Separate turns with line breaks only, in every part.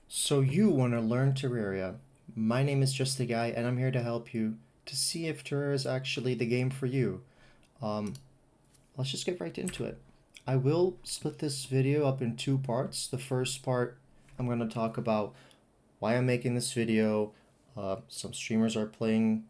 So you want to learn Terraria. My name is Just a Guy, and I'm here to help you to see if Terraria is actually the game for you. Um, let's just get right into it. I will split this video up in two parts. The first part, I'm going to talk about why I'm making this video. Some streamers are planning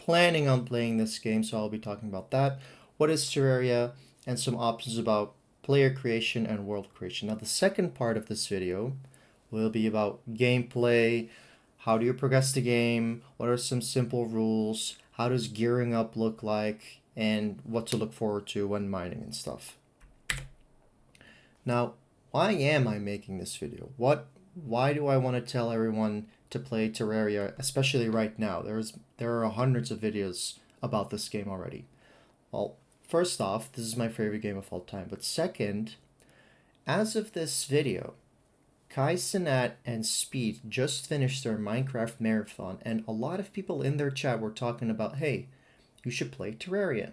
on playing this game, so I'll be talking about that. What is Terraria, and some options about player creation and world creation. Now, the second part of this video will be about gameplay. How do you progress the game? What are some simple rules? How does gearing up look like? And what to look forward to when mining and stuff. Now, why am I making this video? Why do I want to tell everyone to play Terraria, especially right now? There are hundreds of videos about this game already. Well, first off, this is my favorite game of all time. But second, as of this video, Kai Cenat and Speed just finished their Minecraft marathon, and a lot of people in their chat were talking about, hey, you should play Terraria.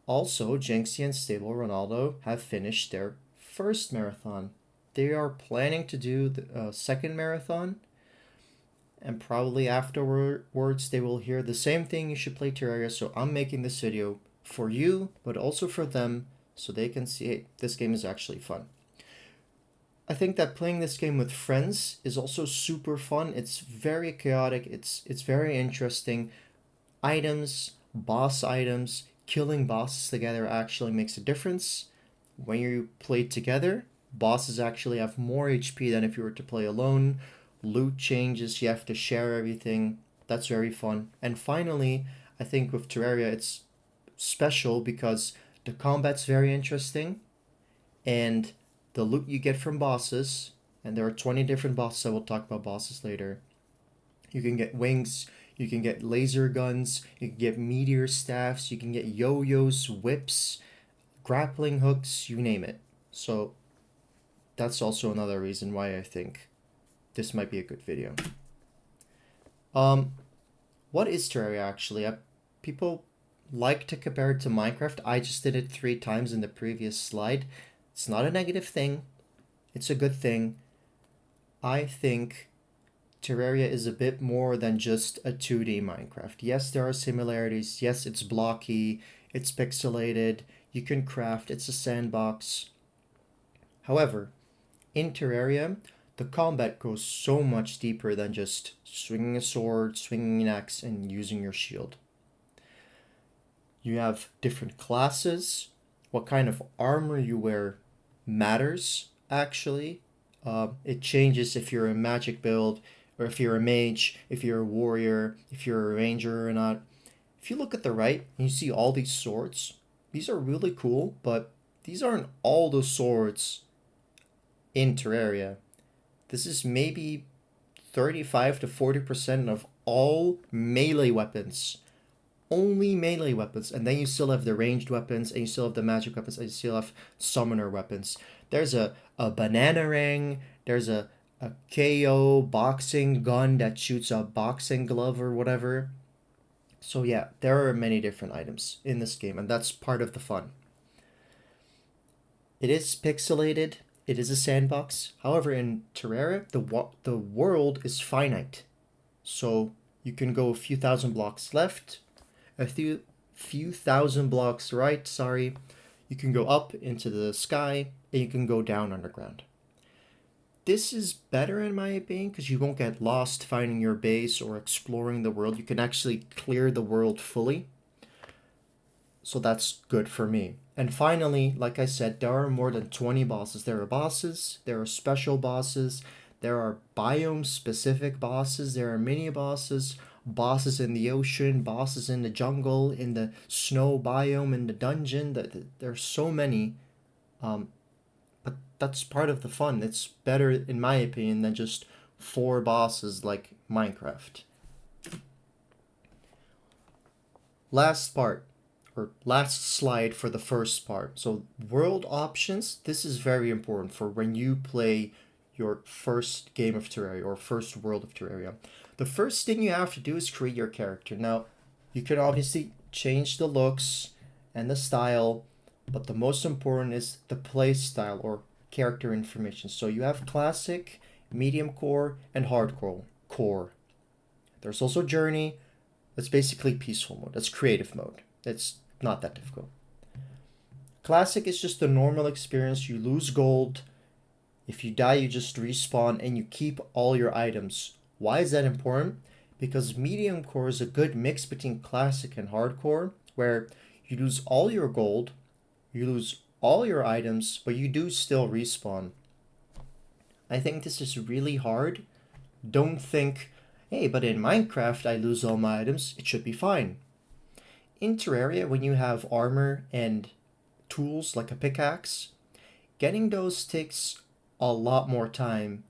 Also, Jinxie and Stable Ronaldo have finished their first marathon. They are planning to do the second marathon, and probably afterwards they will hear the same thing, you should play Terraria. So I'm making this video for you, but also for them, so they can see, hey, this game is actually fun. I think that playing this game with friends is also super fun. It's very chaotic. It's very interesting. Boss items, killing bosses together actually makes a difference. When you play together, bosses actually have more HP than if you were to play alone. Loot changes, you have to share everything. That's very fun. And finally, I think with Terraria it's special because the combat's very interesting, and the loot you get from bosses, and there are 20 different bosses. I will talk about bosses later. You can get wings, you can get laser guns, you can get meteor staffs, you can get yo-yos, whips, grappling hooks, you name it. So that's also another reason why I think this might be a good video. Um, what is Terraria actually? People like to compare it to Minecraft. I just did it 3 times in the previous slide. It's not a negative thing. It's a good thing. I think Terraria is a bit more than just a 2D Minecraft. Yes, there are similarities. Yes, it's blocky. It's pixelated. You can craft. It's a sandbox. However, in Terraria, the combat goes so much deeper than just swinging a sword, swinging an axe, and using your shield. You have different classes. What kind of armor you wear matters, actually. It changes if you're a magic build, or if you're a mage, if you're a warrior, if you're a ranger or not. If you look at the right and you see all these swords, these are really cool, but these aren't all the swords in Terraria. This is maybe 35 to 40% of all melee weapons. Only melee weapons, and then you still have the ranged weapons, and you still have the magic weapons, and you still have summoner weapons. There's a banana ring, there's a KO boxing gun that shoots a boxing glove or whatever. So yeah, there are many different items in this game, and that's part of the fun. It is pixelated, it is a sandbox. However, in Terraria, the world is finite. So you can go a few thousand blocks left, a few thousand blocks right, sorry. You can go up into the sky, and you can go down underground. This is better in my opinion because you won't get lost finding your base or exploring the world. You can actually clear the world fully. So that's good for me. And finally, like I said, there are more than 20 bosses. There are special bosses, there are biome specific bosses, there are mini bosses, bosses in the ocean, bosses in the jungle, in the snow biome, in the dungeon. There's so many. But that's part of the fun. It's better, in my opinion, than just 4 bosses like Minecraft. Last part, or last slide for the first part. So world options, this is very important for when you play your first game of Terraria or first world of Terraria. The first thing you have to do is create your character. Now, you can obviously change the looks and the style, but the most important is the play style or character information. So you have classic, medium core, and hardcore core. There's also journey. That's basically peaceful mode. That's creative mode. It's not that difficult. Classic is just a normal experience. You lose gold. If you die, you just respawn and you keep all your items. Why is that important? Because medium core is a good mix between classic and hardcore, where you lose all your gold, you lose all your items, but you do still respawn. I think this is really hard. Don't think, hey, but in Minecraft I lose all my items, it should be fine. In Terraria, when you have armor and tools like a pickaxe, getting those takes a lot more time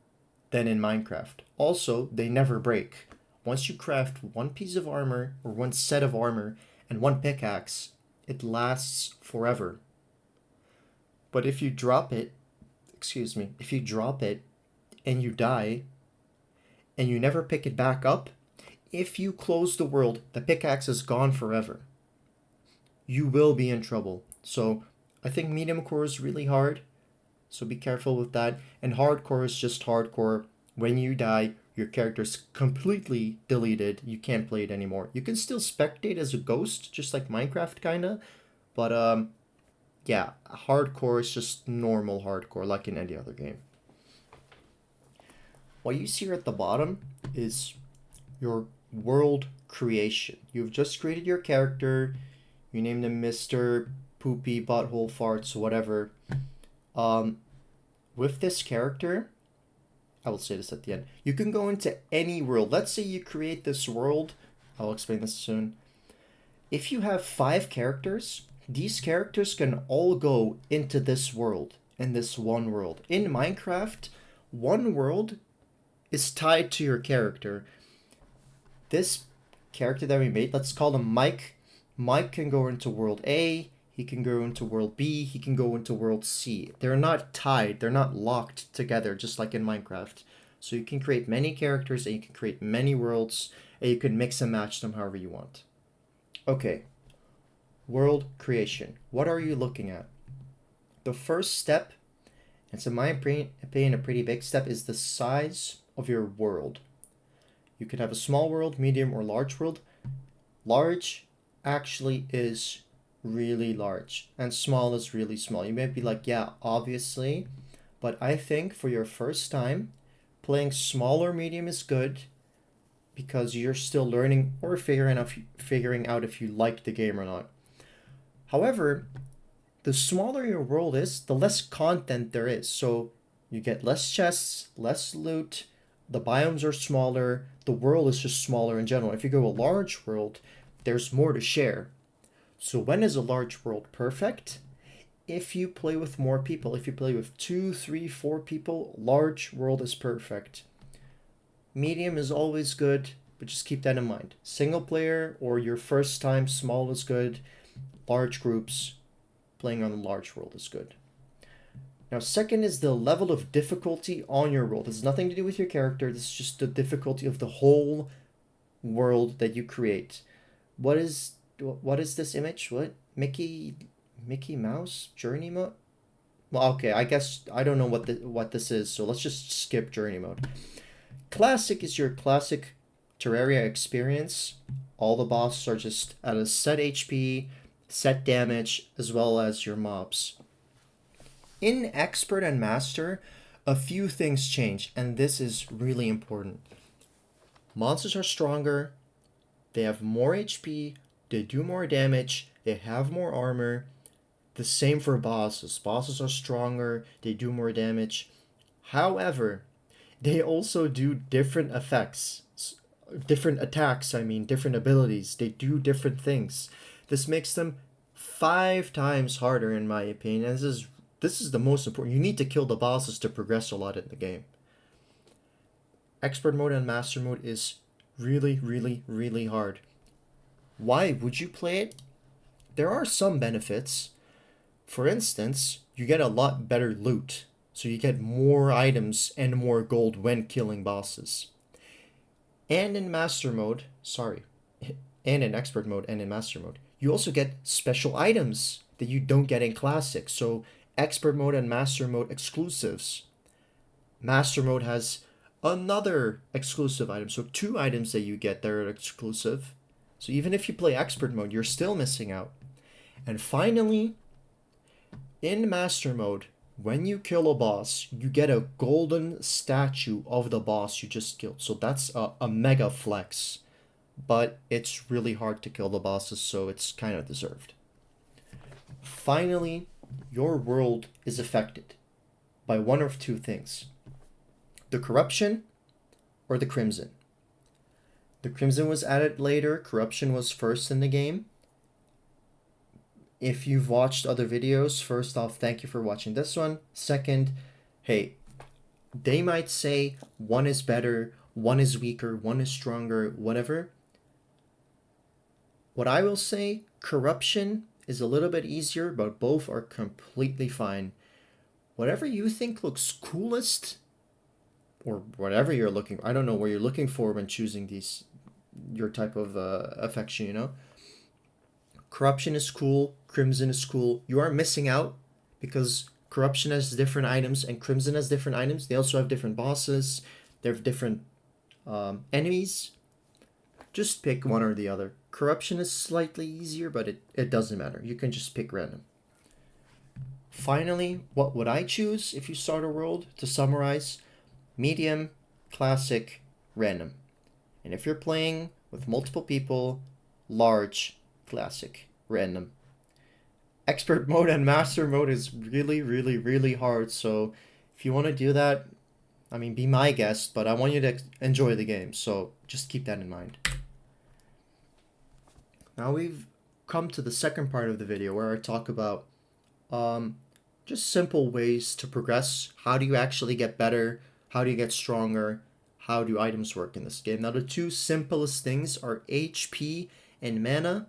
than in Minecraft. Also, they never break. Once you craft one piece of armor or one set of armor and one pickaxe, it lasts forever. But if you drop it, if you drop it and you die and you never pick it back up, if you close the world, the pickaxe is gone forever. You will be in trouble. So I think medium core is really hard. So be careful with that. And hardcore is just hardcore. When you die, your character's completely deleted. You can't play it anymore. You can still spectate as a ghost, just like Minecraft kinda. But yeah, hardcore is just normal hardcore, like in any other game. What you see here at the bottom is your world creation. You've just created your character. You named him Mr. Poopy Butthole Farts, whatever. With this character, I will say this at the end, you can go into any world. Let's say you create this world. I'll explain this soon. If you have 5 characters, these characters can all go into this world, in this one world. In Minecraft, one world is tied to your character. This character that we made, let's call him Mike. Mike can go into world A, he can go into world B, he can go into world C. They're not tied, they're not locked together, just like in Minecraft. So you can create many characters and you can create many worlds and you can mix and match them however you want. Okay, world creation. What are you looking at? The first step, and in my opinion a pretty big step, is the size of your world. You can have a small world, medium, or large world. Large actually is really large and small is really small. You might be like, yeah, obviously, but I think for your first time, playing small or medium is good because you're still learning or figuring out if you like the game or not. However, the smaller your world is, the less content there is. So you get less chests, less loot, the biomes are smaller, the world is just smaller in general. If you go a large world, there's more to share. So when is a large world perfect? If you play with more people. If you play with 2, 3, 4 people, large world is perfect. Medium is always good, but just keep that in mind. Single player or your first time, small is good. Large groups, playing on a large world is good. Now, second is the level of difficulty on your world. This has nothing to do with your character. This is just the difficulty of the whole world that you create. What is this image? What? Mickey Mouse journey mode? Well, okay, I guess I don't know what this is, so let's just skip journey mode. Classic is your classic Terraria experience. All the bosses are just at a set HP, set damage, as well as your mobs. In Expert and Master, a few things change, and this is really important. Monsters are stronger, they have more HP, they do more damage, they have more armor. The same for bosses. Bosses are stronger, they do more damage. However, they also do different effects. Different attacks, different abilities. They do different things. This makes them 5 times harder in my opinion. And this is the most important. You need to kill the bosses to progress a lot in the game. Expert mode and Master mode is really, really, really hard. Why would you play it? There are some benefits. For instance, you get a lot better loot. So you get more items and more gold when killing bosses. And in Master mode, and in Expert mode and in Master mode, you also get special items that you don't get in Classic. So Expert mode and Master mode exclusives. Master mode has another exclusive item. So 2 items that you get that are exclusive. So even if you play expert mode, you're still missing out. And finally, in master mode, when you kill a boss, you get a golden statue of the boss you just killed. So that's a mega flex. But it's really hard to kill the bosses, so it's kind of deserved. Finally, your world is affected by one of 2 things: the corruption or the crimson. The crimson was added later, corruption was first in the game. If you've watched other videos, first off, thank you for watching this one. Second, hey, they might say one is better, one is weaker, one is stronger, whatever. What I will say, corruption is a little bit easier, but both are completely fine. Whatever you think looks coolest, or whatever you're looking for, I don't know what you're looking for when choosing your type of affection, you know? Corruption is cool, Crimson is cool. You are missing out because Corruption has different items and Crimson has different items. They also have different bosses. They have different enemies. Just pick one or the other. Corruption is slightly easier, but it doesn't matter. You can just pick random. Finally, what would I choose if you start a world? To summarize, medium, classic, random. And if you're playing with multiple people, large, classic, random. Expert mode and master mode is really, really, really hard. So if you want to do that, I mean, be my guest, but I want you to enjoy the game. So just keep that in mind. Now we've come to the second part of the video where I talk about just simple ways to progress. How do you actually get better? How do you get stronger? How do items work in this game? Now the 2 simplest things are HP and mana.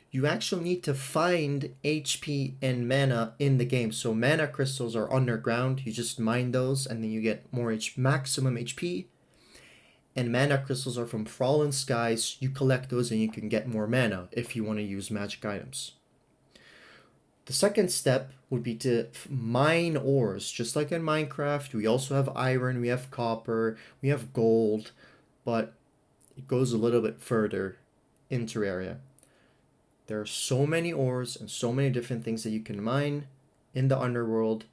You actually need to find HP and mana in the game. So mana crystals are underground. You just mine those and then you get more maximum HP. And mana crystals are from Fallen Skies. You collect those and you can get more mana if you want to use magic items. The second step would be to mine ores. Just like in Minecraft, we also have iron, we have copper, we have gold, but it goes a little bit further in Terraria. There are so many ores and so many different things that you can mine in the underworld,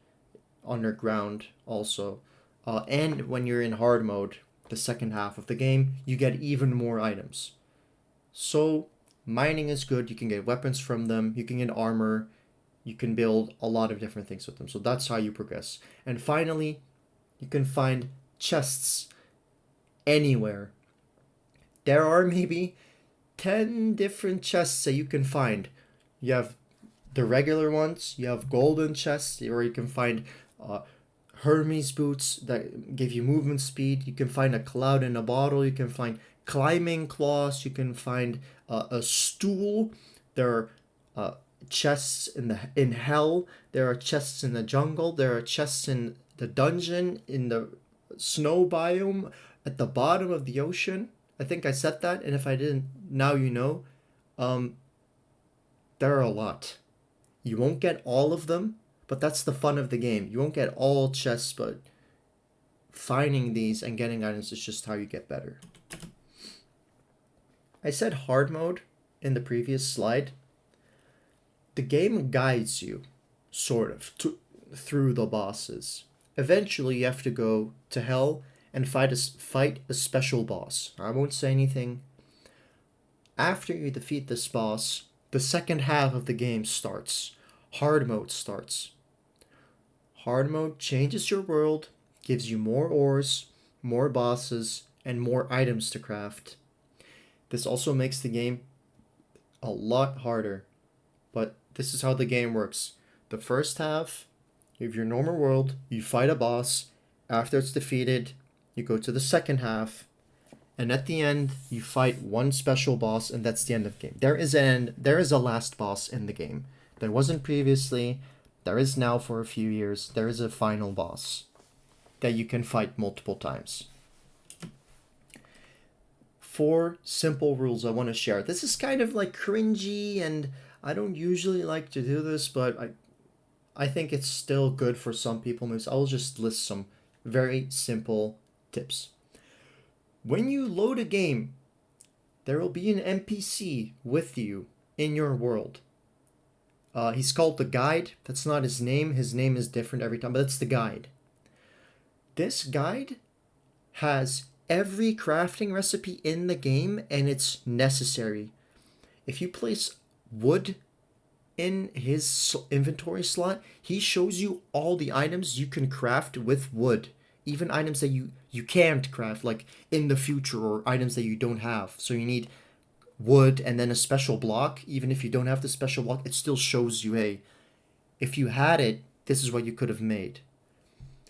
underground also. And when you're in hard mode, the second half of the game, you get even more items. So mining is good. You can get weapons from them. You can get armor. You can build a lot of different things with them. So that's how you progress. And finally, you can find chests anywhere. There are maybe 10 different chests that you can find. You have the regular ones. You have golden chests where you can find Hermes boots that give you movement speed. You can find a cloud in a bottle. You can find climbing claws. You can find a stool. There are chests in hell. There are chests in the jungle. There are chests in the dungeon, in the snow biome, at the bottom of the ocean. I think I said that, and if I didn't, now you know. There are a lot. You won't get all of them, but that's the fun of the game. You won't get all chests, but finding these and getting items is just how you get better. I said hard mode in the previous slide. The game guides you, sort of, through the bosses. Eventually, you have to go to hell and fight a special boss. I won't say anything. After you defeat this boss, the second half of the game starts. Hard mode starts. Hard mode changes your world, gives you more ores, more bosses, and more items to craft. This also makes the game a lot harder, but this is how the game works. The first half, you have your normal world, you fight a boss. After it's defeated, you go to the second half, and at the end, you fight one special boss, and that's the end of the game. There is a last boss in the game. There wasn't previously, there is now for a few years. There is a final boss that you can fight multiple times. 4 simple rules I want to share. This is kind of like cringy, and I don't usually like to do this, but I think it's still good for some people. I'll just list some very simple tips. When you load a game, there will be an NPC with you in your world. He's called the guide. That's not his name. His name is different every time, but it's the guide. This guide has every crafting recipe in the game, and it's necessary. If you place wood in his inventory slot, he shows you all the items you can craft with wood. Even items that you can't craft, like in the future, or items that you don't have. So you need wood and then a special block. Even if you don't have the special block, it still shows you, hey, if you had it, this is what you could have made.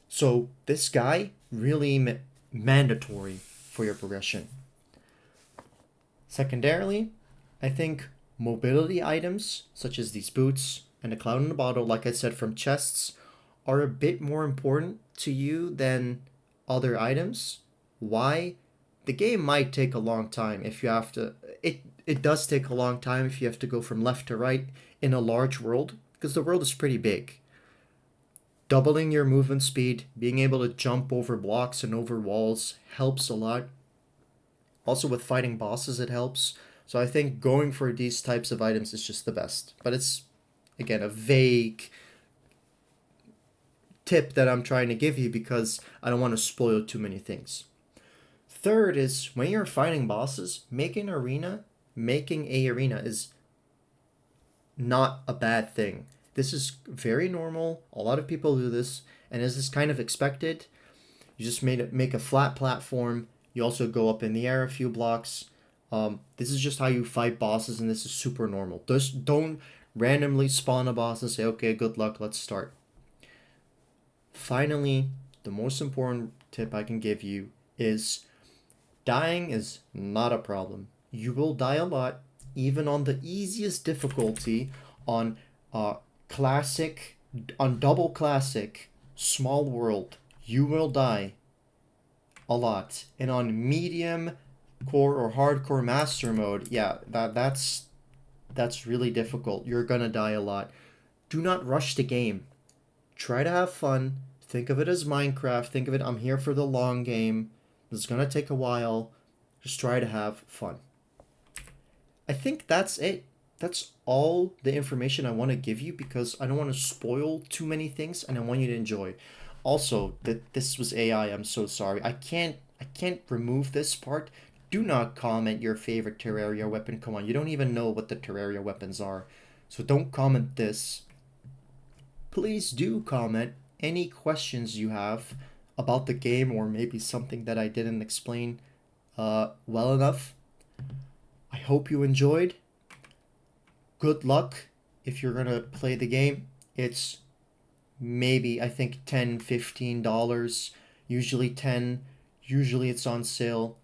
So this guy, really mandatory for your progression. Secondarily, I think mobility items, such as these boots and a cloud in a bottle, like I said, from chests, are a bit more important to you than other items. Why? The game might take a long time if you have to... It does take a long time if you have to go from left to right in a large world, because the world is pretty big. Doubling your movement speed, being able to jump over blocks and over walls helps a lot. Also with fighting bosses, it helps. So I think going for these types of items is just the best. But it's, again, a vague tip that I'm trying to give you because I don't want to spoil too many things. Third is, when you're fighting bosses, making a arena is not a bad thing. This is very normal. A lot of people do this, and this is kind of expected. You just make a flat platform. You also go up in the air a few blocks. This is just how you fight bosses, and this is super normal. Just don't randomly spawn a boss and say, okay, good luck, let's start. Finally, the most important tip I can give you is dying is not a problem. You will die a lot, even on the easiest difficulty, on classic, on double classic, small world, you will die a lot. And on medium, core, or hardcore master mode, yeah, that's really difficult. You're gonna die a lot. Do not rush the game. Try to have fun. Think of it as Minecraft. Think of it, I'm here for the long game. It's gonna take a while. Just try to have fun. I think that's it. That's all the information I want to give you because I don't want to spoil too many things and I want you to enjoy. Also, this was AI. I'm so sorry. I can't remove this part. Do not comment your favorite Terraria weapon. Come on, you don't even know what the Terraria weapons are. So don't comment this. Please do comment any questions you have about the game or maybe something that I didn't explain well enough. I hope you enjoyed. Good luck if you're gonna play the game. It's maybe, I think, $10-15, usually 10, usually it's on sale.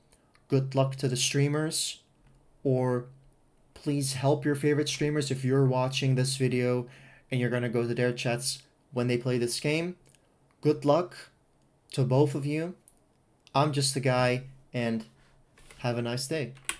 Good luck to the streamers, or please help your favorite streamers if you're watching this video and you're gonna go to their chats when they play this game. Good luck to both of you. I'm just a guy, and have a nice day.